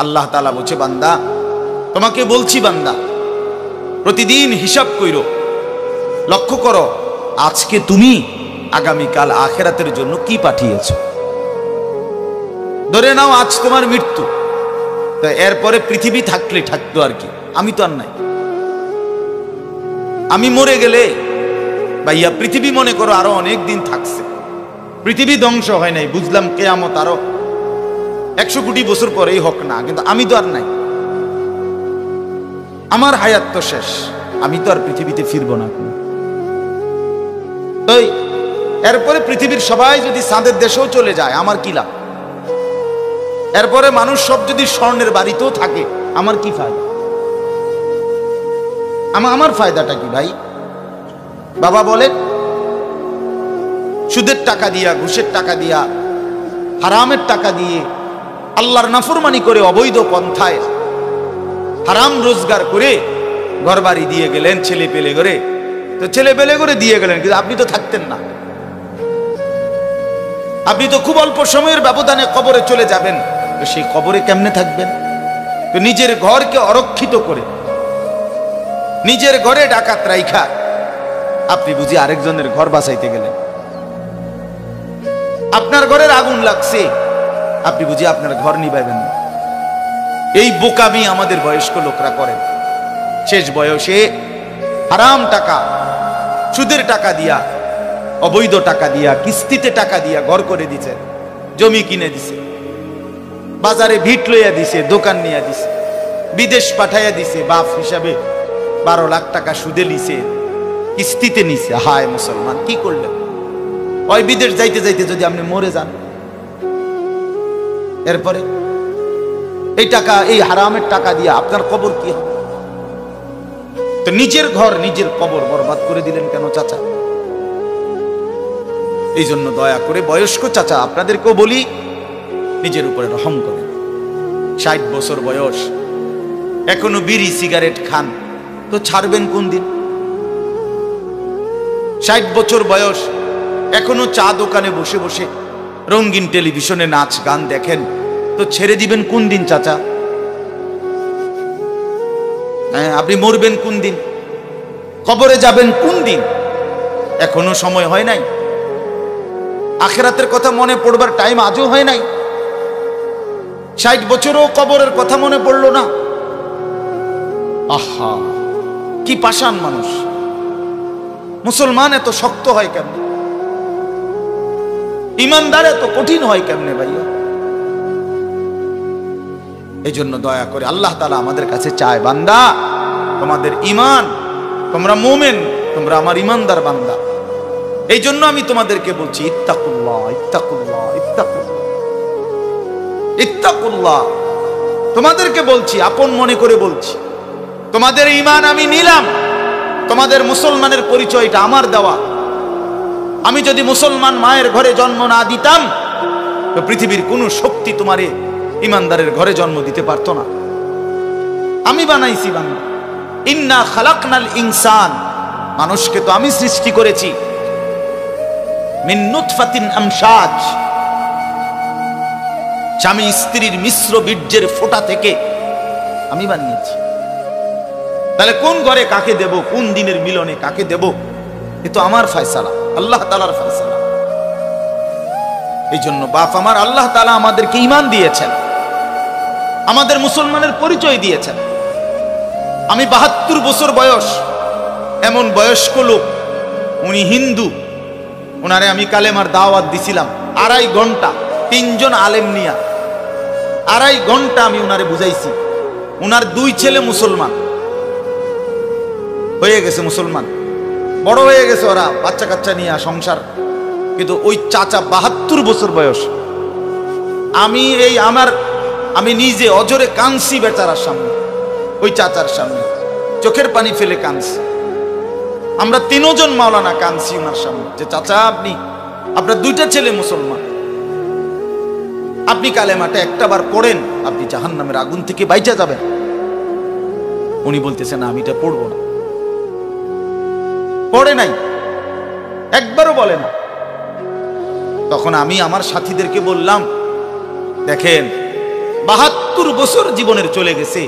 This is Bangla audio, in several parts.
আল্লাহ তাআলা বলছে, বান্দা তোমাকে বলছি, বান্দা প্রতিদিন হিসাব কইরো, লক্ষ্য করো আজকে তুমি আগামীকাল আখিরাতের জন্য কি পাঠিয়েছো। ধরে নাও আজ তোমার মৃত্যু, তো এরপরে পৃথিবী থাকলে থাকতো আর কি, আমি তো আর নাই। আমি মরে গেলে ভাইয়া পৃথিবী মনে করো আরো অনেক দিন থাকছে, পৃথিবী ধ্বংস হয় নাই, বুঝলাম কিয়ামত আরো 100 কোটি বছর পরেই হোক না, কিন্তু আমি তো আর নাই, আমার হায়াত তো শেষ, আমি তো আর পৃথিবীতে ফিরবো না। তাই এরপরে পৃথিবীর সবাই যদি চাঁদের দেশেও চলে যায় আমার কি লাভ? এরপরে মানুষ সব যদি স্বর্ণের বাড়িতেও থাকে আমার কি ফায়দা? আমার ফায়দাটা কি ভাই? বাবা বলেন, সুদের টাকা দিয়া, ঘুষের টাকা দিয়া, হারামের টাকা দিয়ে, আল্লাহর নাফরমানি করে, অবৈধ পন্থায় হারাম রোজগার করে ঘর বাড়ি দিয়ে গেলেন, ছেলে পেলে করে, তো ছেলে পেলে করে দিয়ে গেলেন, কিন্তু আপনি তো থাকতেন না। আপনি তো খুব অল্প সময়ের ব্যবধানে কবরে চলে যাবেন, তো সেই কবরে কেমনে থাকবেন? তো নিজের ঘরকে অরক্ষিত করে, নিজের ঘরে ডাকাত রাইখা আপনি বুঝি আরেকজনের ঘর বাঁচাইতে গেলেন। আপনার ঘরের আগুন লাগছে, আপনি বুঝি আপনার ঘর নিভাইবেন না। এই বোকামি আমাদের বয়স্ক লোকরা করেন। শেষ বয়সে হারাম টাকা, সুদের টাকা দিয়া, অবৈধ টাকা দিয়া, কিস্তিতে টাকা দিয়া ঘর করে দিছে, জমি কিনে দিছে, বাজারে ভিট লইয়া দিছে, দোকান নিয়ে দিছে, বিদেশ পাঠাইয়া দিছে, বাপ হিসাবে 12 লাখ টাকা সুদে নিছে, কিস্তিতে নিছে। হায় মুসলমান, কি করলেন? ওই বিদেশ যাইতে যাইতে যদি আপনি মরে যান, এরপরে এই টাকা, এই হারামের টাকা দিয়ে আপনার কবর কি হবে? তো নিজের ঘর, নিজের কবর বরবাদ করে দিলেন কেন চাচা? এই জন্য দয়া করে বয়স্ক চাচা আপনাদেরকেও বলি, নিজের উপরে রহম করেন। 60 বছর বয়স, এখনো বিড়ি সিগারেট খান, তো ছাড়বেন কোন দিন? 60 বছর বয়স, এখনো চা দোকানে বসে বসে রঙিন টেলিভিশনে নাচ গান দেখেন, তো ছেড়ে দিবেন কোন দিন চাচা? হ্যাঁ, আপনি মরবেন কোন দিন? কবরে যাবেন কোন দিন? এখনো সময় হয় নাই। আখিরাতের কথা মনে পড়বার টাইম আজও হয় নাই। 60 বছরও কবরের কথা মনে পড়লো না। আহা, কি পাষাণ মানুষ! মুসলমান এত শক্ত হয় কেমনে? ইমানদার এত কঠিন হয় কেমনে ভাইয়া? এই জন্য দয়া করে আল্লাহ তাআলা আমাদের কাছে চায়, বান্দা তোমাদের ইমান, তোমরা মুমিন, তোমরা আমার ইমানদার বান্দা। এই জন্য আমি তোমাদেরকে বলছি, ইত্তাকুল্লাহ, ইত্তাকুল্লাহ, ইত্তাকুল্লাহ, ইত্তাকুল্লাহ। তোমাদেরকে বলছি, আপন মনে করে বলছি, তোমাদের ইমান আমি নিলাম, তোমাদের মুসলমানের পরিচয়টা আমার দেওয়া। আমি যদি মুসলমান মায়ের ঘরে জন্ম না দিতাম, তো পৃথিবীর কোন শক্তি তোমারে ইমানদারের ঘরে জন্ম দিতে পারতো না। আমি বানাইছি বান্দা। ইন্না খালাকনাল ইনসান, মানুষকে তো আমি সৃষ্টি করেছি মিন নুতফাতিন আমশাজ, স্বামী স্ত্রীর মিশ্র বীর্যের ফোঁটা থেকে আমি বানিয়েছি। তাহলে কোন ঘরে কাকে দেব, কোন দিনের মিলনে কাকে দেব, এ তো আমার ফয়সালা, আল্লাহ তাআলার ফয়সালা। এই জন্য বাপ আমার, আল্লাহ তাআলা আমাদেরকে ঈমান দিয়েছেন, আমাদের মুসলমানের পরিচয় দিয়েছেন। আমি 72 বছর বয়স, এমন বয়স্ক লোক, উনি হিন্দু, ওনারে আমি কালেমার দাওয়াত দিছিলাম 2.5 ঘন্টা, 3 জন আলেম নিয়া 2.5 ঘন্টা আমি ওনারে বুঝাইছি। ওনার 2 ছেলে মুসলমান হয়ে গেছে, মুসলমান বড় হয়ে গেছে, ওরা বাচ্চা কাচ্চা নিয়ে সংসার। কিন্তু ওই চাচা 72 বছর বয়স, আমি নিজে অজরে কাঁদছি বেচারার সামনে, ওই চাচার সামনে চোখের পানি ফেলে কাঁদছি। আমরা 3 জন মাওলানা কাঁদছি ওনার সামনে, যে চাচা আপনার 2টা ছেলে মুসলমান, আপনি কালেমাটা একটাবার পড়েন, আপনি জাহান্নামের আগুন থেকে বাইচা যাবেন। উনি বলতেছেন আমি এটা পড়বো না, পড়ে নাই, একবারও বলে না। তখন আমি আমার সাথীদেরকে বললাম, দেখেন 72 ৭০ বছর জীবনের চলে গেছে,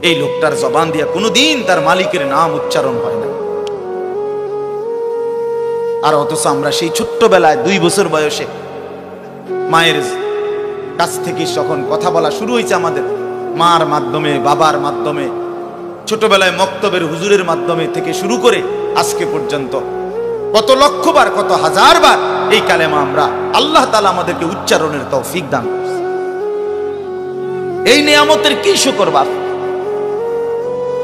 এই লোকটার জবান দিয়া কোনোদিন তার মালিকের নাম উচ্চারণ হয় না। আর অথচ আমরা সেই ছোট্টবেলায় 2 বছর বয়সে মায়ের কাছ থেকে যখন কথা বলা শুরু হয়েছে, আমাদের মার মাধ্যমে, বাবার মাধ্যমে, ছোটবেলায় মক্তবের হুজুরের মাধ্যমে থেকে শুরু করে আজকে পর্যন্ত কত লক্ষবার, কত হাজারবার এই কালেমা আমরা আল্লাহ তাআলা আমাদেরকে উচ্চারণের তৌফিক দান করেছে। এই নিয়ামতের কি শুকর বাপ?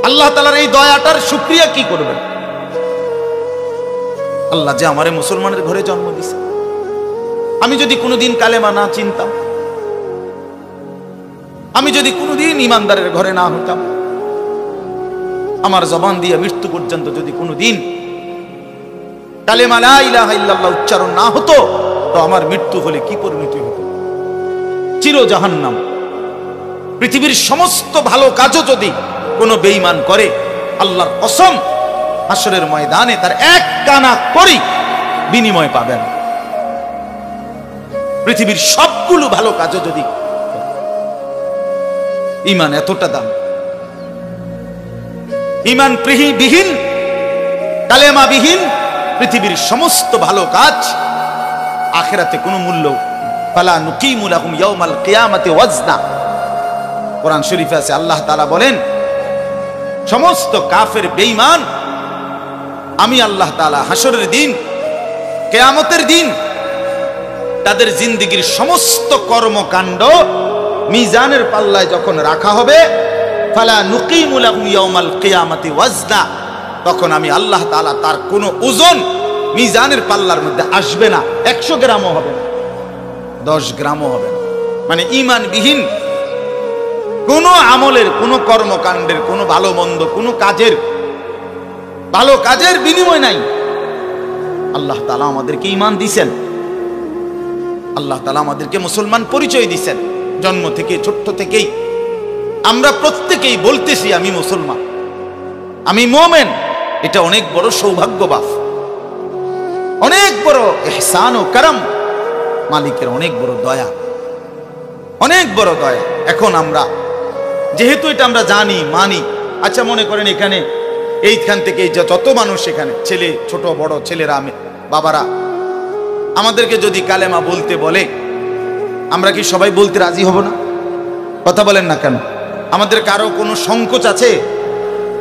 আল্লাহ তাআলার এই দয়াটার শুকরিয়া কি করবেন? আল্লাহ যে আমারে মুসলমানের ঘরে জন্ম দিয়েছে। আমি যদি কোনোদিন কালেমা না চিনতাম, আমি যদি কোনোদিন ইমানদারের ঘরে না হতাম, আমার জবান দিয়ে মৃত্যু পর্যন্ত যদি কোনোদিন কালেমা লা ইলাহা ইল্লাল্লাহ উচ্চারণ না হতো, তো আমার মৃত্যু হলে কি পরিণতি হতো? চির জাহান্নাম। পৃথিবীর সমস্ত ভালো কাজও যদি কোনো বেঈমান করে, আল্লাহর কসম হাসরের ময়দানে তার এক কানা করি বিনিময় পাবেন। পৃথিবীর সবগুলো ভালো কাজও যদি, ঈমান এতটা দাম। ঈমান বিহীন, কালেমা বিহীন পৃথিবীর সমস্ত ভালো কাজ আখিরাতে কোনো মূল্য। ফালা নুকিমু লাহুম ইয়াউমাল কিয়ামাতি ওয়াজনা। কোরআন শরীফে আছে, আল্লাহ তাআলা বলেন সমস্ত কাফের বেঈমান আমি আল্লাহ তাআলা হাসরের দিন, কিয়ামতের দিন তাদের জিন্দেগীর সমস্ত কর্মকাণ্ড মিজানের পাল্লায় যখন রাখা হবে, ফালা নুকিমু লাহুম ইয়াউমাল কিয়ামাতি ওয়াজনা, তখন আমি আল্লাহ তাআলা তার কোনো ওজন মিজানের পাল্লার মধ্যে আসবে না। 100 গ্রামও হবে না, 10 গ্রামও হবে না। মানে ঈমানবিহীন কোনো আমলের, কোনো কর্মকাণ্ডের, কোনো ভালো মন্দ, কোনো কাজের, ভালো কাজের বিনিময় নাই। আল্লাহ তাআলা আমাদেরকে ঈমান দিয়েছেন, আল্লাহ তাআলা আমাদেরকে মুসলমান পরিচয় দিয়েছেন। জন্ম থেকে, ছোট্ট থেকেই আমরা প্রত্যেকেই বলতেছি আমি মুসলমান, আমি মুমিন। এটা অনেক বড় সৌভাগ্য বাপ, অনেক বড় ইহসান ও করম, মালিকের অনেক বড় দয়া, অনেক বড় দয়া। এখন আমরা যেহেতু এটা আমরা জানি, মানি, আচ্ছা মনে করেন এখানে এইখান থেকে যত মানুষ এখানে, ছেলে, ছোট বড় ছেলেরা, বাবারা, আমাদেরকে যদি কালেমা বলতে বলে, আমরা কি সবাই বলতে রাজি হব না? কথা বলেন না কেন? আমাদের কারো কোনো সংকোচ আছে?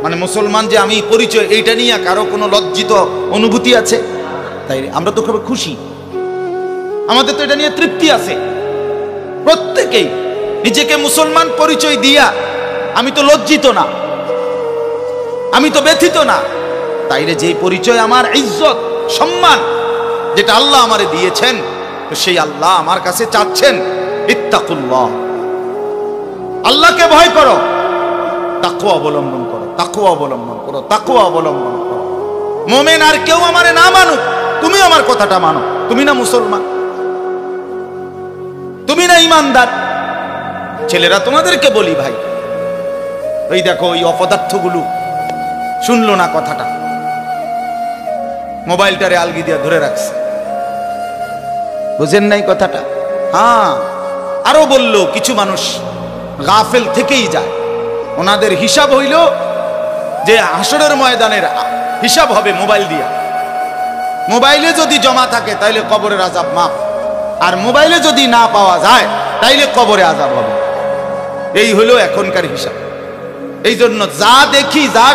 মানে মুসলমান যে আমি পরিচয়, এইটা নিয়ে কারো কোনো লজ্জিত অনুভূতি আছে? তাই আমরা তো খুব খুশি, আমাদের তো এটা নিয়ে তৃপ্তি আছে। প্রত্যেকেই নিজেকে মুসলমান পরিচয় দিয়া আমি তো লজ্জিত না, আমি তো ব্যথিত না। তাইলে যেই পরিচয় আমার ইজ্জত, সম্মান, যেটা আল্লাহ আমারে দিয়েছেন, তো সেই আল্লাহ আমার কাছে চাচ্ছেন ইত্তাকুল্লাহ, আল্লাহকে ভয় করো, তাকওয়া অবলম্বন করো, তাকওয়া অবলম্বন করো, তাকওয়া অবলম্বন করো। মুমিন আর কেউ আমারে না মানুক, তুমি আমার কথাটা মানো। তুমি না মুসলমান, তুমি না ঈমানদার। ছেলেরা তোমাদেরকে বলি ভাই, ওই দেখো ওই অপদার্থগুলো শুনলো না কথাটা, মোবাইলটারে আলগি দিয়া ধরে রাখছে, বুঝেন নাই কথাটা? হ্যাঁ, আরো বললো কিছু মানুষ গাফেল থেকেই যায়, ওনাদের হিসাব হইল যে হাসরের ময়দানের হিসাব হবে মোবাইল দিয়া। মোবাইলে যদি জমা থাকে তাইলে কবরের আযাব মাফ, আর মোবাইলে যদি না পাওয়া যায় তাইলে কবরে আযাব হবে। এই হলো এখনকার হিসাব। এই জন্য যা দেখি, যা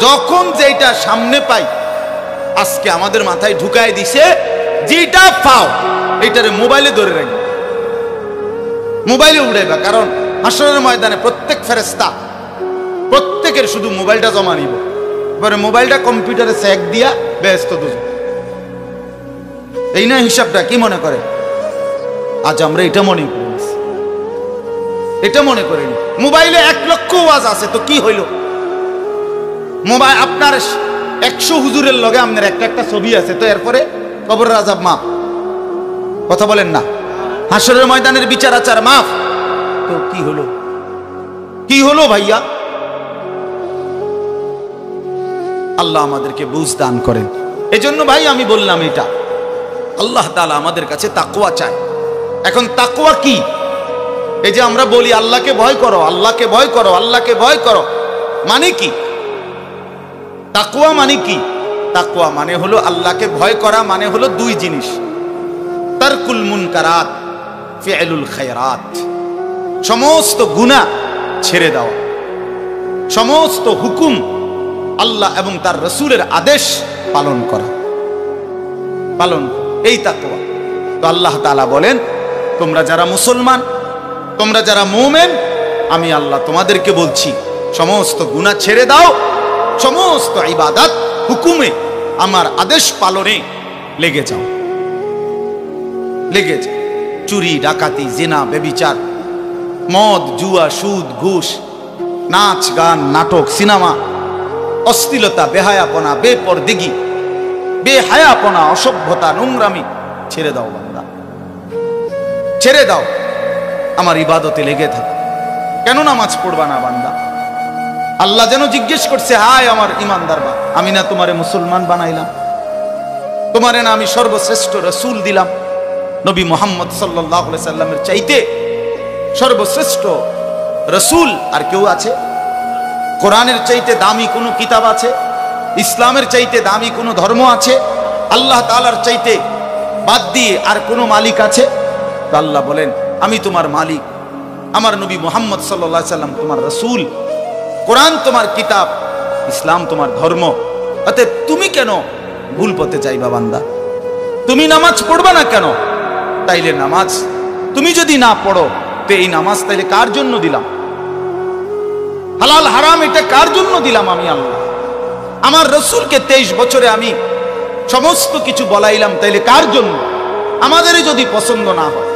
যখন যেটা সামনে পাই, আজকে আমাদের মাথায় ঢুকায় দিছে, যেটা পাও এইটারে মোবাইলে ধরে রাখবে, মোবাইলে উড়াইবা। কারণ হাসরের ময়দানে প্রত্যেক ফেরেশতা প্রত্যেকের শুধু মোবাইলটা জমা নিব, এবারে মোবাইলটা কম্পিউটারে চেক দিয়া ব্যস্ত দুজন। এই না হিসাবটা? কি মনে করে? আজ আমরা এটা মনে করি, এটা মনে করিনি। মোবাইলে 1 লক্ষ ওয়াজ আছে, তো কি হইল? মোবাইল আপনার 100 হুজুরের লগে আপনার একটা ছবি আছে, তো এরপরে কবরের আযাব মাফ। কথা বলেন না? হাসরের ময়দানের বিচার আচার মাফ, তো কি হলো? কি হলো ভাইয়া? আল্লাহ আমাদেরকে বুঝ দান করেন। এজন্য ভাই আমি বললাম, এটা আল্লাহ তাআলা আমাদের কাছে তাকওয়া চায়। এখন তাকওয়া কি? এই যে আমরা বলি আল্লাহকে ভয় করো, আল্লাহকে ভয় করো, আল্লাহকে ভয় করো, মানে কি? তাকওয়া মানে কি? তাকওয়া মানে হলো আল্লাহকে ভয় করা, মানে হলো দুই জিনিস, তারকুল মুনকারাত, ফি'লুল খায়রাত। সমস্ত গুনাহ ছেড়ে দাও, সমস্ত হুকুম আল্লাহ এবং তার রাসূলের আদেশ পালন করা, পালন, এই তাকওয়া। তো আল্লাহ তাআলা বলেন, তোমরা যারা মুসলমান, তোমরা যারা মুমিন, আমি আল্লাহ তোমাদেরকে বলছি সমস্ত গুনাহ ছেড়ে দাও, সমস্ত ইবাদত হুকুমে আমার আদেশ পালনে লেগে যাও, লেগে যাও। চুরি, ডাকাতি, জিনা, ব্যভিচার, মদ, জুয়া, সুদ, ঘুষ, নাচ, গান, নাটক, সিনেমা, অশ্লীলতা, বেহায়াপনা, বেপরদেগি, বেহায়াপনা, অসভ্যতা, নোংরামি ছেড়ে দাও বান্দা, ছেড়ে দাও, আমার ইবাদতে লেগে থাকো। কেন নামাজ পড়বা না বান্দা? আল্লাহ যেন জিজ্ঞেস করছে, হায় আমার ইমানদার বা, আমি না তোমারে মুসলমান বানাইলাম? তোমারে না আমি সর্বশ্রেষ্ঠ রাসূল দিলাম? নবী মুহাম্মদ সাল্লাল্লাহু আলাইহি সাল্লামের চাইতে সর্বশ্রেষ্ঠ রাসূল আর কেউ আছে? কোরআনের চাইতে দামি কোনো কিতাব আছে? ইসলামের চাইতে দামি কোনো ধর্ম আছে? আল্লাহ তাআলার চাইতে বাদ দিয়ে আর কোনো মালিক আছে? তো আল্লাহ বলেন, আমি তোমার মালিক, আমার নবী মুহাম্মদ সাল্লাল্লাহু আলাইহি সাল্লাম তোমার রাসূল, কোরআন তোমার কিতাব, ইসলাম তোমার ধর্ম। অতএব তুমি কেন ভুল পথে যাইবা বান্দা? তুমি নামাজ পড়বা না কেন? তাইলে নামাজ তুমি যদি না পড়ো, তো এই নামাজ তাইলে কার জন্য দিলাম? হালাল হারাম এটা কার জন্য দিলাম? আমি আল্লাহ। আমার রাসূলকে 23 বছরে আমি সমস্ত কিছু বলাইলাম, তাইলে কার জন্য? আমাদেরই যদি পছন্দ না হয়,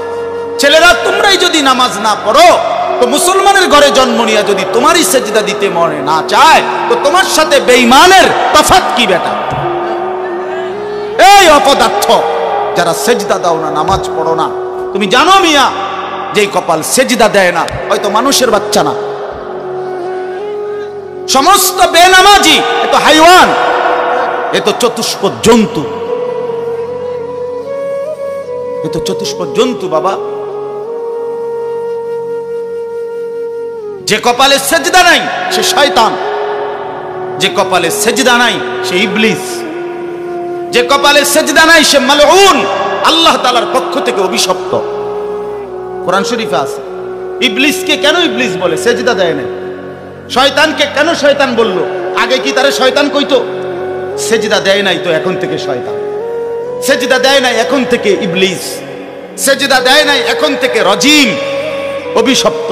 ছেলেরা তোমরাই যদি নামাজ না পড়ো, তো মুসলমানের ঘরে জন্ম নিয়ে যদি তোমারই সেজদা দিতে মনে না চায়, তো তোমার সাথে বেঈমানের তফাৎ কি বেটা? এই অপদার্থ যারা সেজদা দাও না, নামাজ পড়ো না, তুমি জানো মিয়া, যেই কপাল সেজদা দেয় না, হয়তো মানুষের বাচ্চা না, সমস্ত বেনামাজি এ তো হাইওয়ান, এ তো চতুষ্পদ জন্তু, এ তো চতুষ্পদ জন্তু বাবা। যে কপালে সেজদা নাই সে শয়তান, যে কপালে সেজদা নাই সে ইবলিস, যে কপালে সেজদা নাই সে মালউন, আল্লাহ তাআলার পক্ষ থেকে অভিশপ্ত। কোরআন শরীফে আছে। ইবলিসকে কেন ইবলিস বলে? সেজদা দেয় না। শয়তানকে কেন শয়তান বলল? আগে কি তারে শয়তান কইতো? সেজদা দেয় নাই তো এখন থেকে শয়তান, সেজদা দেয় নাই এখন থেকে ইবলিস, সেজদা দেয় নাই এখন থেকে রজিম, অভিশপ্ত,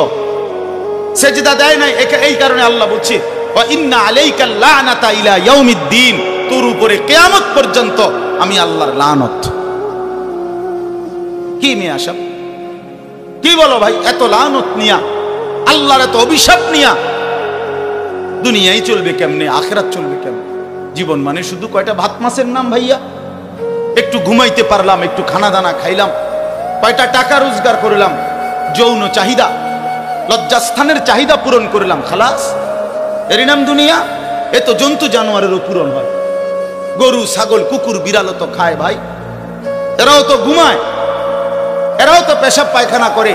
সেজদা দেয় নাই। এই কারণে আল্লাহ বলছে, ওয়া ইন্না আলাইকা লানাতা ইলা ইয়াউমিদ্দিন, তোর উপরে কিয়ামত পর্যন্ত আমি আল্লাহর লানত। কি নিয়ে আসব? কি বলো ভাই? এত লানত নিয়া, আল্লাহর এত অভিশাপ নিয়া দুনিয়ায় চলবে কেমনে? আখিরাত চলবে কেমনে? জীবন মানে শুধু কয়টা ভাত মাছের নাম ভাইয়া? একটু ঘুমাইতে পারলাম, একটু খানা দানা খাইলাম, কয়টা টাকা রোজগার করলাম, যৌন চাহিদা, লজ্জাস্থানের চাহিদা পূরণ করলাম, খালাস, এরই নাম দুনিয়া? এ তো জন্তু জানোয়ারেরও পূরণ হয়। গরু, ছাগল, কুকুর, বিড়ালও তো খায় ভাই, এরাও তো ঘুমায়, এরাও তো পেশাব পায়খানা করে,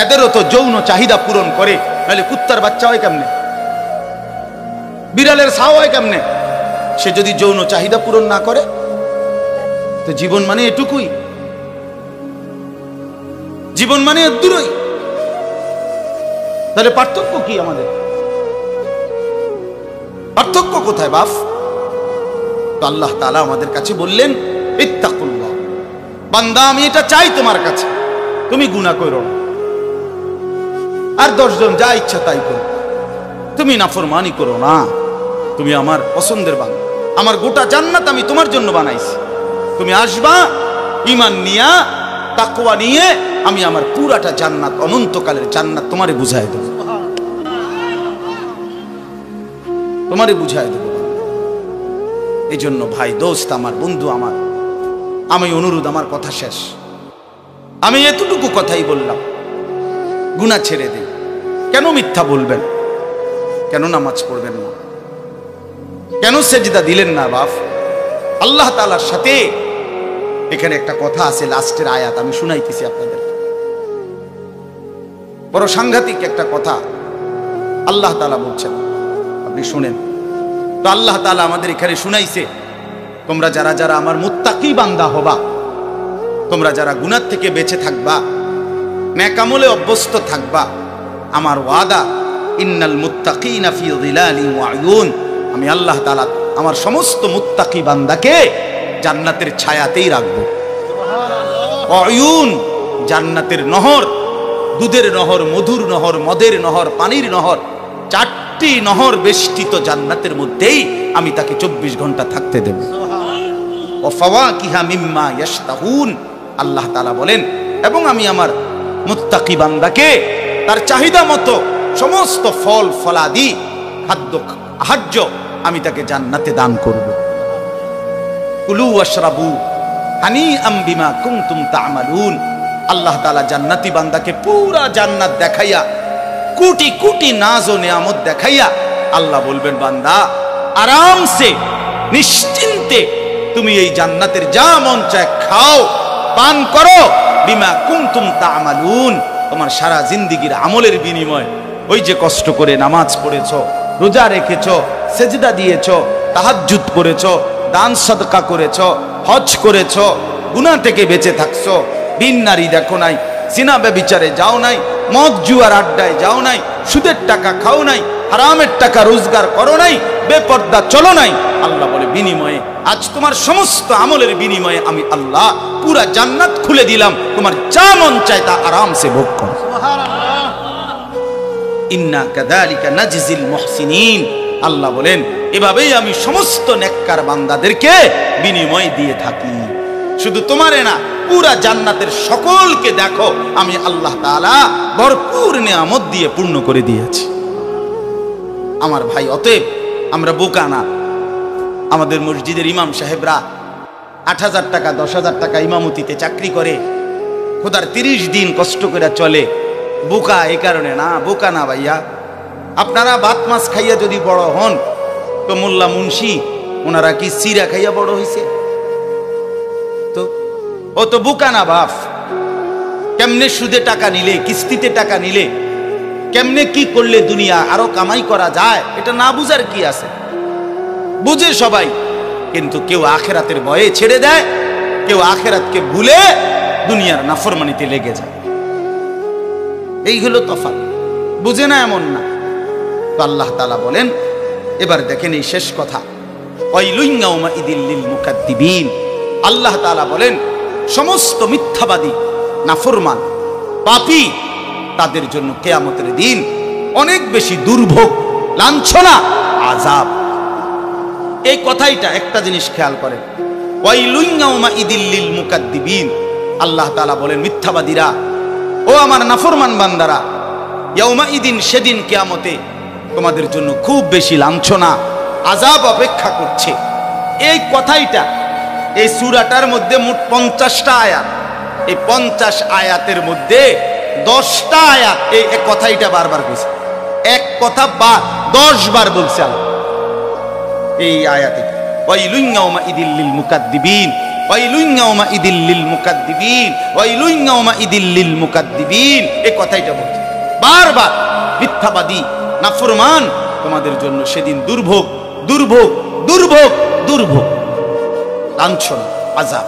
এদেরও তো যৌন চাহিদা পূরণ করে। নাহলে কুত্তার বাচ্চা হয় কেমনে? বিড়ালের ছাও হয় কেমনে? সে যদি যৌন চাহিদা পূরণ না করে, তো জীবন মানে এটুকুই, জীবন মানে দূরই। তাহলে পার্থক্য কি আমাদের? পার্থক্য কোথায় বাপ? তো আল্লাহ তাআলা আমাদের কাছে বললেন, ইত্তাকুল্লাহ, বান্দা আমি এটা চাই তোমার কাছে, তুমি গুনাহ করো না, আর 10 জন যা ইচ্ছা তাই করো, তুমি নাফরমানি করো না, তুমি আমার পছন্দের বান্দা, আমার গোটা জান্নাত আমি তোমার জন্য বানাইছি, তুমি আসবা ঈমান নিয়া, তাকওয়া নিয়ে, আমি আমার পুরাটা জান্নাত, অনন্তকালের জান্নাত তোমারে বুঝাই দেব, তোমারে বুঝাই দেব। এই জন্য ভাই, দোস্ত আমার, বন্ধু আমার, আমি অনুরোধ, আমার কথা শেষ, আমি এতটুকু কথাই বললাম, গুনাহ ছেড়ে দিন। কেন মিথ্যা বলবেন? কেন নামাজ পড়বেন না? কেন সেজদা দিলেন না বাপ? আল্লাহ তাআলার সাথে এখানে একটা কথা আছে, লাস্টের আয়াত আমি শুনাইতেছি আপনাদের। বড় সাংঘাতিক একটা কথা আল্লাহ তাআলা বলছেন, আপনি শুনেন তো। আল্লাহ তাআলা আমাদের এখানে শুনাইছে, তোমরা যারা যারা আমার মুত্তাকি বান্দা হবা, তোমরা যারা গুনাহ থেকে বেঁচে থাকবা, নেক আমলে অভ্যস্ত থাকবা, আমার ওয়াদা ইন্নাল মুত্তাকিনা ফি যিলালিন ওয়া আয়ুন, আমি আল্লাহ তাআলা আমার সমস্ত মুত্তাকি বান্দাকে জান্নাতের ছায়াতেই রাখবো। আয়ুন, জান্নাতের নহর, দুধের নহর, মধুর নহর, মদের নহর, পানির নহর, 4টি নহর বেষ্টিত জান্নাতের মধ্যেই আমি তাকে 24 ঘন্টা থাকতে দেব। ওয়া ফাওয়াকিহা মিম্মা ইয়াশতাহুন, আল্লাহ তাআলা বলেন, এবং আমি আমার মুত্তাকি বান্দাকে তার চাহিদা মতো সমস্ত ফল ফলাদি খাদ্য আহার্য আমি তাকে জান্নাতে দান করব। কুলু ওয়াশরাবু হানিআম বিমা কুনতুম তা'মালুন, আল্লাহ তাআলা জান্নাতি বান্দাকে পুরা জান্নাত দেখাইয়া, কোটি কোটি নাজ ও নিয়ামত দেখাইয়া আল্লাহ বলবেন, বান্দা আরামসে নিশ্চিন্তে তুমি এই জান্নাতের যা মন চায় খাও, পান করো, বিমা কুনতুম তা'মালুন, তোমার সারা জিন্দেগীর আমলের বিনিময়, ওই যে কষ্ট করে নামাজ পড়েছো, রোজা রেখেছো, সেজদা দিয়েছো, তাহাজ্জুদ করেছো, দান সদকা করেছো, হজ করেছো, গুনাহ থেকে বেঁচে থাকছো, বিন নারী দেখো নাই, জিনা ব্যভিচারে যাও নাই, মদ জুয়ার আড্ডায় যাও নাই, সুদের টাকা খাও নাই, হারামের টাকা রোজগার করো নাই, বেপর্দা চলো নাই, আল্লাহ বলে বিনিময়ে আজ তোমার সমস্ত আমলের বিনিময়ে আমি আল্লাহ পুরা জান্নাত খুলে দিলাম, তোমার যা মন চায় তা আরামসে ভোগ করো। সুবহানাল্লাহ। ইন্না কাযালিকা নাজজিল মুহসিনিন, আল্লাহ বলেন এভাবেই আমি সমস্ত নেককার বান্দাদেরকে বিনিময় দিয়ে থাকি। শুধু তোমারে না, পুরা জান্নাতের সকলকে দেখো আমি আল্লাহ তাআলা ভরপুর নিয়ামত দিয়ে পূর্ণ করে দিয়েছি। আমার ভাই, অতএব আমরা বোকা না। আমাদের মসজিদের ইমাম সাহেবরা 8,000 টাকা 10,000 টাকা ইমামতিতে চাকরি করে, খোদার 30 দিন কষ্ট করে চলে। বোকা এই কারণে না, বোকা না ভাইয়া। আপনারা ভাত মাছ খাইয়া যদি বড় হন, তো মোল্লা মুন্সি ওনারা কি সিরা খাইয়া বড় হয়েছে? তো ও তো বোকা না বাপ। কেমনে সুদে টাকা নিলে, কিস্তিতে টাকা নিলে, কেমনে কি করলে দুনিয়া আরো কামাই করা যায়, এটা না বুঝার কি আছে? বুঝে সবাই, কিন্তু কেউ আখেরাতের ভয়ে ছেড়ে দেয়, কেউ আখেরাতকে ভুলে দুনিয়ার নাফরমানিতে লেগে যায়। এই হলো তফাৎ, বুঝে না এমন না। তো আল্লাহ তাআলা বলেন, এবার দেখেন এই শেষ কথা, ওয়াইলুন ইয়াউমাইযিল লিল মুকাদ্দিবিন, আল্লাহ তাআলা বলেন সমস্ত মিথ্যাবাদী, নাফরমান, পাপী, তাদের জন্য কিয়ামতের দিন অনেক বেশি দুর্ভোগ, লাঞ্ছনা, আযাব। এই কথাইটা একটা জিনিস খেয়াল করেন, ওয়াইলুন ইয়াউমাইযিল লিল মুকাদ্দিবিন, আল্লাহ তাআলা বলেন মিথ্যাবাদীরা, ও আমার নাফরমান বান্দারা, ইয়াউমাইদিন, সেদিন কিয়ামতে তোমাদের জন্য খুব বেশি লাঞ্ছনা, আযাব অপেক্ষা করছে। এই কথাইটা এই সূরাটার মধ্যে মোট 50টা আয়াত। এই 50 আয়াতের মধ্যে 10টা আয়াত এই কথাইটা বারবার কইছে। এক কথা 10 বার বলছে আল্লাহ এই আয়াতে, ওয়াইলুন ইয়াউমাইদিল লিল মুকাদ্দিবিন, ওয়াইলুন ইয়াউমাইদিল লিল মুকাদ্দিবিন, ওয়াইলুন ইয়াউমাইদিল লিল মুকাদ্দিবিন, এই কথাইটা বলছে বারবার। মিথ্যাবাদী, নাফরমান, তোমাদের জন্য সেদিন দুর্ভোগ, দুর্ভোগ, দুর্ভোগ, দুর্ভোগ, লাঞ্ছনা, আযাব,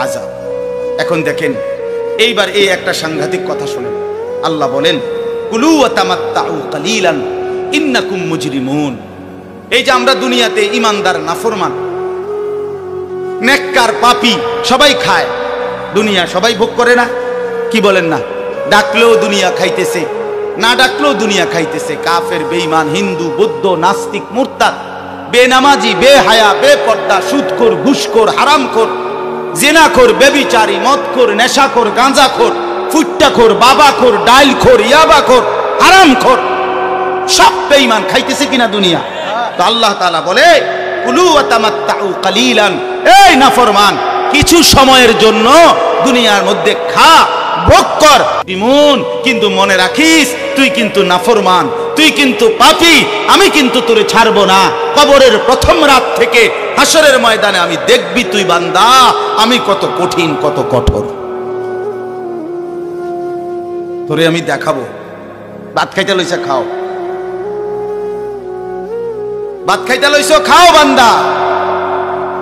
আযাব। এখন দেখেন এইবার এই একটা সাংঘাতিক কথা শুনেন। আল্লাহ বলেন, কুলু ওয়া তামাত্তাউ কালিলান ইন্নাকুম মুজরিমুন। এই যে আমরা দুনিয়াতে ইমানদার, নাফরমান, নেককার, পাপী সবাই খায়, দুনিয়া সবাই ভোগ করে না? কি বলেন না? ডাকলেও দুনিয়া খাইতেছে, না ডাকলেও দুনিয়া খাইতেছে। কাফের, বেঈমান, হিন্দু, বৌদ্ধ, নাস্তিক, মুরতাদ, বেনামাজি, বেহায়া, বেপর্দা, সুদখোর, ঘুষখোর, হারামখোর, জিনাখোর, বেবিচারী, মদখোর, নেশাখোর, গাঁজাখোর, ফুট্টাখোর, বাবাখোর, ডাইলখোর, ইয়াবাখোর, হারামখোর, সব বেঈমান খাইতেছে কিনা দুনিয়া? তো আল্লাহ তাআলা বলে, কুলু ওয়া তামাত্তাউ কালিলান, এই নাফরমান, কিছু সময়ের জন্য দুনিয়ার মধ্যে খা, ভোগ কর, বিমুন, কিন্তু মনে রাখিস তুই কিন্তু নাফরমান, তুই কিন্তু পাপী, আমি কিন্তু তোরে ছাড়বো না। কবরের প্রথম রাত থেকে হাসরের ময়দানে আমি দেখবি তুই বান্দা আমি কত কঠিন, কত কঠোর। তোরে আমি দেখাবো। ভাত খাইতে লইছে, খাও। ভাত খাইতে লইছো, খাও বান্দা।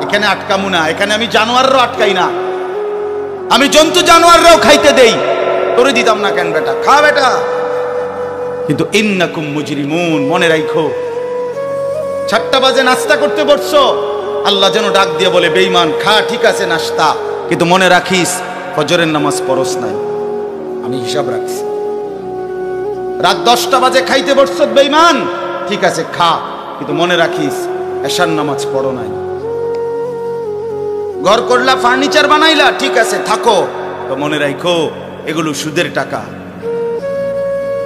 এখানে আটকামু না, এখানে আমি জানোয়াররাও আটকাই না, আমি জন্তু জানোয়াররাও খাইতে দেই। তোরে দিতাম না কেন বেটা, খা বেটা। কিন্তু ইন্নাকুম মুজরিমুন, মনে রাখো 7টা বাজে নাস্তা করতে বসছো, আল্লাহ যেন ডাক দিয়ে বলে বেঈমান খা, ঠিক আছে নাস্তা, কিন্তু মনে রাখিস ফজরের নামাজ পড়স নাই, আমি হিসাব রাখছি। রাত 10টা বাজে খাইতে বসছো বেঈমান, ঠিক আছে খা, কিন্তু মনে রাখিস এশার নামাজ পড়ো নাই। ঘর করলা, ফার্নিচার বানাইলা, ঠিক আছে থাকো, তো মনে রাখো এগুলো সুদের টাকা,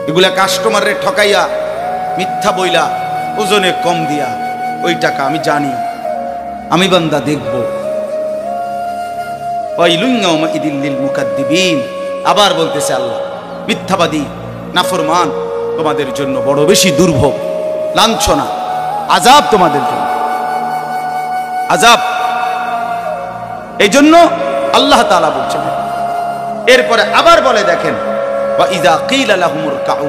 এগুলা কাস্টমারে ঠকাইয়া মিথ্যা বইলা ওজনে কম দিয়া ওই টাকা আমি জানি, আমি বান্দা দেখব। আবার বলতেছে আল্লাহ, মিথ্যাবাদী নাফরমান তোমাদের জন্য বড় বেশি দুর্ভোগ, লাঞ্ছনা, আযাব তোমাদের জন্য, আযাব। এই জন্য আল্লাহ তাআলা বলছেন। এরপরে আবার বলে দেখেন, ওয়া ইযা কিলা লাহুমুর কাউ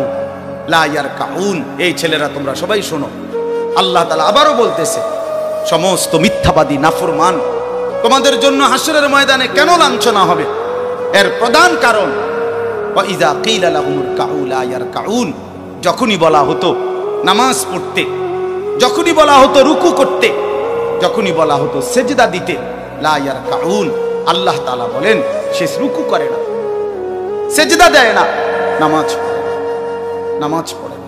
লা ইয়ারকাউন, এই ছেলেরা তোমরা সবাই শোনো, আল্লাহ তাআলা আবারও বলতেছে সমস্ত মিথ্যাবাদী নাফরমান তোমাদের জন্য হাসরের ময়দানে কেন লাঞ্ছনা হবে, এর প্রধান কারণ ওয়া ইযা কিলা লাহুমুর কাউ লা ইয়ারকাউন, যখনই বলা হতো নামাজ পড়তে, যখনই বলা হতো রুকু করতে, যখনই বলা হতো সেজদা দিতে, লা ইয়ারকাউন, আল্লাহ তাআলা বলেন সে রুকু করে না, সেজদা দেয় না, নামাজ পড়ে না, নামাজ পড়ে না।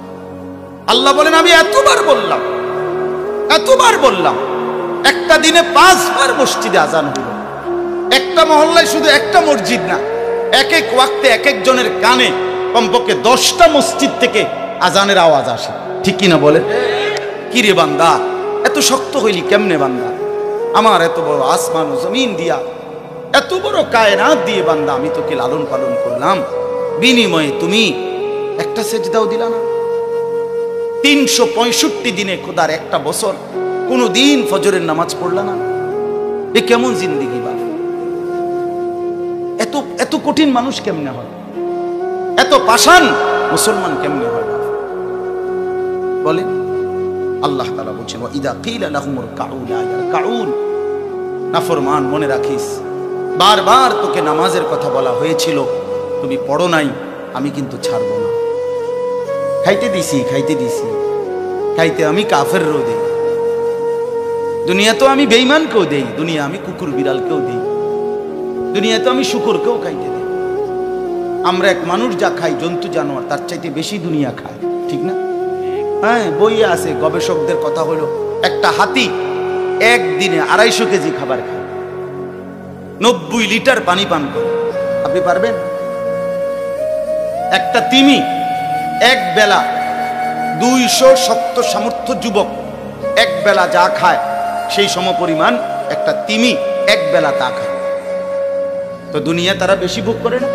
আল্লাহ বলেন আমি এতবার বললাম, এতবার বললাম, একটা দিনে 5 বার মসজিদে আজান হলো, একটা মহল্লায় শুধু একটা মসজিদ না, এক এক ওয়াক্তে এক একজনের কানে কমপক্ষে 10টা মসজিদ থেকে আজানের আওয়াজ আসে, ঠিক কিনা বলেন? কি রে বান্দা এত শক্ত হইলি কেমনে বান্দা, আমার এত বড় আসমান ও জমিন দিয়া, এত বড় কায়নাত দিয়ে বান্দা আমি তোকে লালন পালন করলাম, বিনিময়ে তুমি একটা সেজদাও দিলা না। 365 দিনে খোদার একটা বছর কোনো দিন ফজরের নামাজ পড়লা না, এ কেমন জিন্দেগি বা? এত এত কঠিন মানুষ কেমনে হয়, এত পাষাণ মুসলমান কেমনে হয় বলে? আল্লাহ তাআলা বলছেন ওয়া ইযা কিলা লাহুমুর কাউ লা ইয়ারকাউন, নাফরমান মনে রাখিস বারবার তোকে নামাজের কথা বলা হয়েছিল, তুমি পড়ো নাই, আমি কিন্তু ছাড়বো না। খাইতে দিছি, খাইতে দিছি, খাইতে আমি কাফেরও দেই, দুনিয়া তো আমি বেঈমানকেও দেই, দুনিয়া আমি কুকুর বিড়ালকেও দেই, দুনিয়া তো আমি শুকরকেও খাইতে দেই। আমরা এক মানুষ যা খাই জন্তু জানোয়ার তার চাইতে বেশি দুনিয়া খায়, ঠিক না? হ্যাঁ, বইয়ে আছে, গবেষকদের কথা হলো একটা হাতি একদিনে 250 কেজি খাবার খায়, 90 লিটার পানি পান করে। আপনি পারবেন? একটা তিমি এক বেলা 200 শক্ত সামর্থ্য যুবক এক বেলা যা খায় সেই সমপরিমাণ একটা তিমি এক বেলা তা খায়। তো দুনিয়া তারা বেশি ভোগ করে না?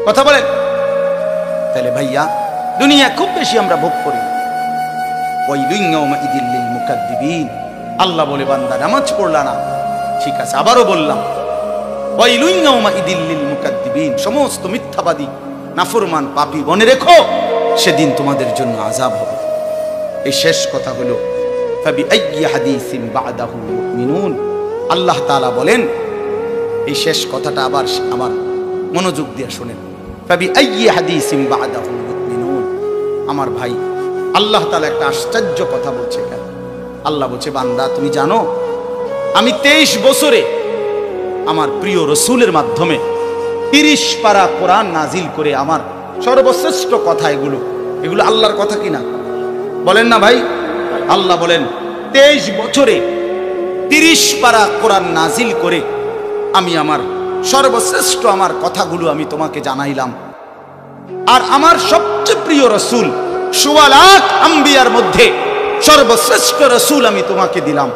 কথা বলেন। তাহলে ভাইয়া দুনিয়া খুব বেশি আমরা ভোগ করি। আল্লাহ বলে বান্দা নামাজ পড়লা না, ঠিক আছে আবারও বললাম সমস্ত মিথ্যাবাদী নাফরমান পাপী মনে রেখো সেদিন তোমাদের জন্য আযাব হবে। এই শেষ কথা হলো আল্লাহ তাআলা বলেন, এই শেষ কথাটা আবার আমার মনোযোগ দিয়ে শোনেন। আমার ভাই, আল্লাহ তাআলা একটা আশ্চর্য কথা বলছে। কেন? আল্লাহ বলছে বান্দা তুমি জানো আমি 23 বছরে আমার প্রিয় রসুলের মাধ্যমে 30 পারা কোরআন নাজিল করে আমার সর্বশ্রেষ্ঠ কথা এগুলো আল্লাহর কথা কিনা বলেন না ভাই? আল্লাহ বলেন 23 বছরে 30 পারা কোরআন নাজিল করে আমি আমার সর্বশ্রেষ্ঠ আমার কথাগুলো আমি তোমাকে জানাইলাম। আর আমার সবচেয়ে প্রিয় রসুল 1.25 লাখ আম্বিয়ার মধ্যে সর্বশ্রেষ্ঠ রসুল আমি তোমাকে দিলাম,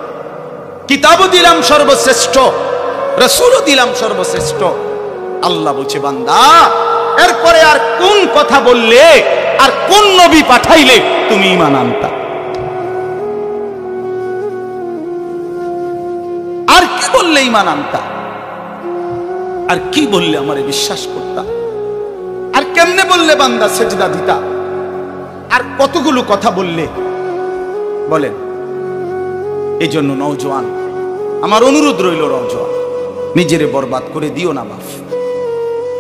কিতাবও দিলাম সর্বশ্রেষ্ঠ, রসুলও দিলাম সর্বশ্রেষ্ঠ। আল্লাহ বলছে বান্দা এরপরে আর কোন কথা বললে আর কোন নবী পাঠাইলে তুমি ঈমান আনতা? আর কি বললে ঈমান আনতা? আর কি বললে আমারে বিশ্বাস করতা? আর কেন কেমনে বললে বান্দা সেজদা দিতা, আর কতগুলো কথা বললে বলেন। এই জন্য নওজোয়ান, আমার অনুরোধ রইল, নওজোয়ান নিজেরে বরবাদ করে দিও না বাপ,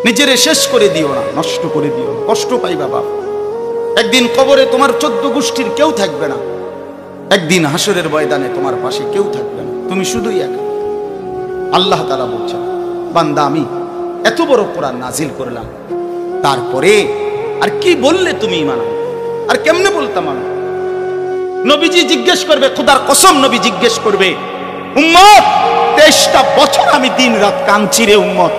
নিজেরে শেষ করে দিও না, নষ্ট করে দিও না, কষ্ট পাইবা বাপ। একদিন কবরে তোমার 14 গোষ্ঠীর কেউ থাকবে না, একদিন হাসরের ময়দানে তোমার পাশে কেউ থাকবে না, তুমি শুধুই একা। আল্লাহ তাআলা বলছেন, বান্দা আমি এত বড় কোরআন নাজিল করলাম, তারপরে আর কি বললে তুমি ঈমান আনো? আর কেমনে বলতাম আমি? নবীজি জিজ্ঞেস করবে, খোদার কসম নবী জিজ্ঞেস করবে, উম্মত 23টা বছর আমি দিন রাত কাঁদছি রে উম্মত,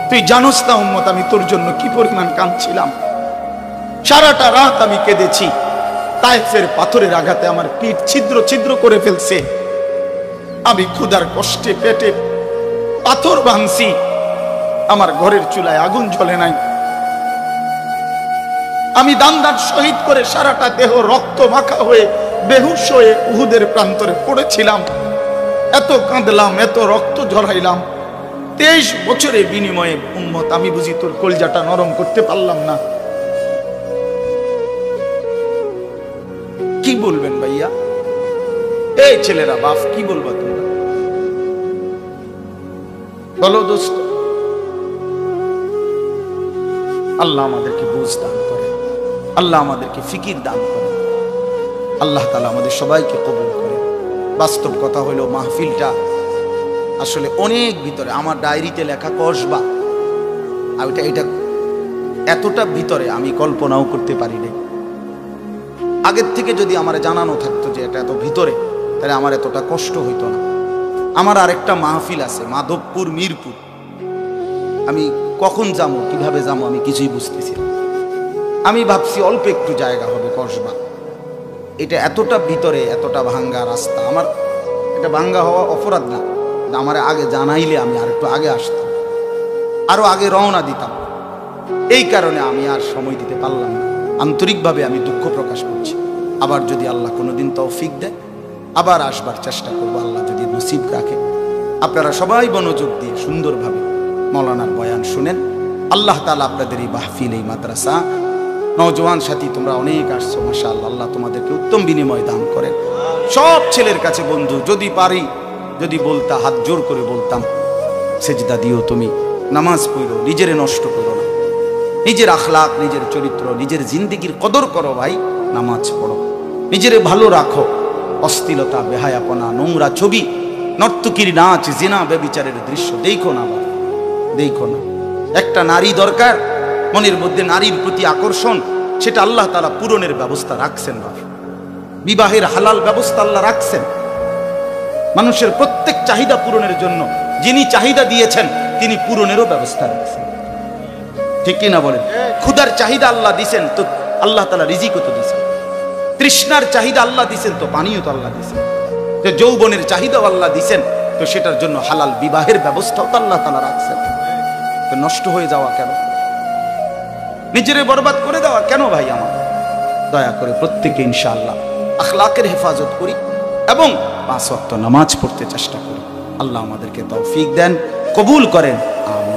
তুই জানোস না উম্মত আমি তোর জন্য কি পরিমাণ কাঁদছিলাম। সারাটা রাত আমি কেঁদেছি, তায়েফের পাথরের আঘাতে আমার পিঠ ছিদ্র ছিদ্র করে ফেলছে, আমি ক্ষুধার কষ্টে পেটে পাথর ভাঙছি, আমার ঘরের চুলায় আগুন জ্বলে নাই, আমি দান শহীদ করে সারাটা দেহ রক্ত মাখা হয়ে বেহুশ হয়ে উহুদের প্রান্তরে পড়েছিলাম, এত কাঁদলাম, এত রক্ত ঝরাইলাম, 23 বছরের বিনিময়ে উম্মত আমি বুঝি তোর কলজাটা নরম করতে পারলাম না। কি বলবেন ভাইয়া? এই ছেলেরা বাপ কি বলবা তোমরা? বলো দোস্ত। আল্লাহ আমাদেরকে বুঝ দান করে, আল্লাহ আমাদেরকে ফিকির দান করে, আল্লাহ তাআলা আমাদের সবাইকে কবুল করে। বাস্তব কথা হলো মাহফিলটা আসলে অনেক ভিতরে, আমার ডায়েরিতে লেখা কসবা, আর এটা এতটা ভিতরে আমি কল্পনাও করতে পারি নাই। আগের থেকে যদি আমার জানানো থাকতো যে এটা এত ভিতরে, তাহলে আমার এতটা কষ্ট হইতো না। আমার আরেকটা মাহফিল আছে মাধবপুর, মিরপুর, আমি কখন যাবো কিভাবে যাবো আমি কিছুই বুঝতেছি না। আমি ভাবছি অল্প একটু জায়গা হবে কসবা, এটা এতটা ভিতরে, এতটা ভাঙ্গা রাস্তা, আমার এটা ভাঙ্গা হওয়া অপরাধ না, আমার আগে জানাইলে আমি আর একটু আগে আসতাম, আরো আগে রওনা দিতাম। এই কারণে আমি আর সময় দিতে পারলাম না। আন্তরিকভাবে আমি দুঃখ প্রকাশ করছি। আবার যদি আল্লাহ কোনোদিন তৌফিক দেয় আবার আসবার চেষ্টা করবো, আল্লাহ যদি নসিব রাখে। আপনারা সবাই মনোযোগ দিয়ে সুন্দরভাবে মৌলানার বয়ান শুনেন। আল্লাহ তাআলা আপনাদের এই মাহফিল, এই মাদ্রাসা, নওজোয়ান সাথী তোমরা অনেক আসছো, মাশাআল্লাহ, আল্লাহ তোমাদেরকে উত্তম বিনিময় দান করেন। সব ছেলের কাছে বন্ধু, যদি পারি, যদি বলতা, হাত জোর করে বলতাম, সেজদা দিও তুমি, নামাজ পড়ো, নিজেরে নষ্ট করো না, নিজের আখলাক, নিজের চরিত্র, নিজের জিন্দেগির কদর করো ভাই, নামাজ পড়ো, নিজেরে ভালো রাখো। অশ্লীলতা, বেহায়াপনা, নোংরা ছবি, নর্তকীর নাচ, জিনা, ব্যভিচারের দৃশ্য দেখো না ভাই, দেখো না। একটা নারী দরকার, মনের মধ্যে নারীর প্রতি আকর্ষণ, সেটা আল্লাহ তাআলা পূরণের ব্যবস্থা রাখছেন ভাই। বিবাহের হালাল ব্যবস্থা আল্লাহ রাখছেন। মানুষের প্রত্যেক চাহিদা পূরণের জন্য যিনি চাহিদা দিয়েছেন তিনি পূরণেরও ব্যবস্থা রাখছেন, ঠিক কিনা বলেন? ক্ষুধার চাহিদা আল্লাহ দিছেন, তো আল্লাহ তাআলা রিজিকও তো দিছেন। তৃষ্ণার চাহিদা আল্লাহ দিছেন, তো পানিও তো আল্লাহ দিছেন। যে যৌবনের চাহিদাও আল্লাহ দিছেন, তো সেটার জন্য হালাল বিবাহের ব্যবস্থাও তো আল্লাহ তাআলা রাখছেন। তো নষ্ট হয়ে যাওয়া কেন? নিজেরে বরবাদ করে দেওয়া কেন ভাই? আমার দয়া করে প্রত্যেকে ইনশাআল্লাহ আখলাকের হেফাজত করি এবং 5 ওয়াক্ত নামাজ পড়তে চেষ্টা করি। আল্লাহ আমাদেরকে তৌফিক দেন, কবুল করেন, আমিন।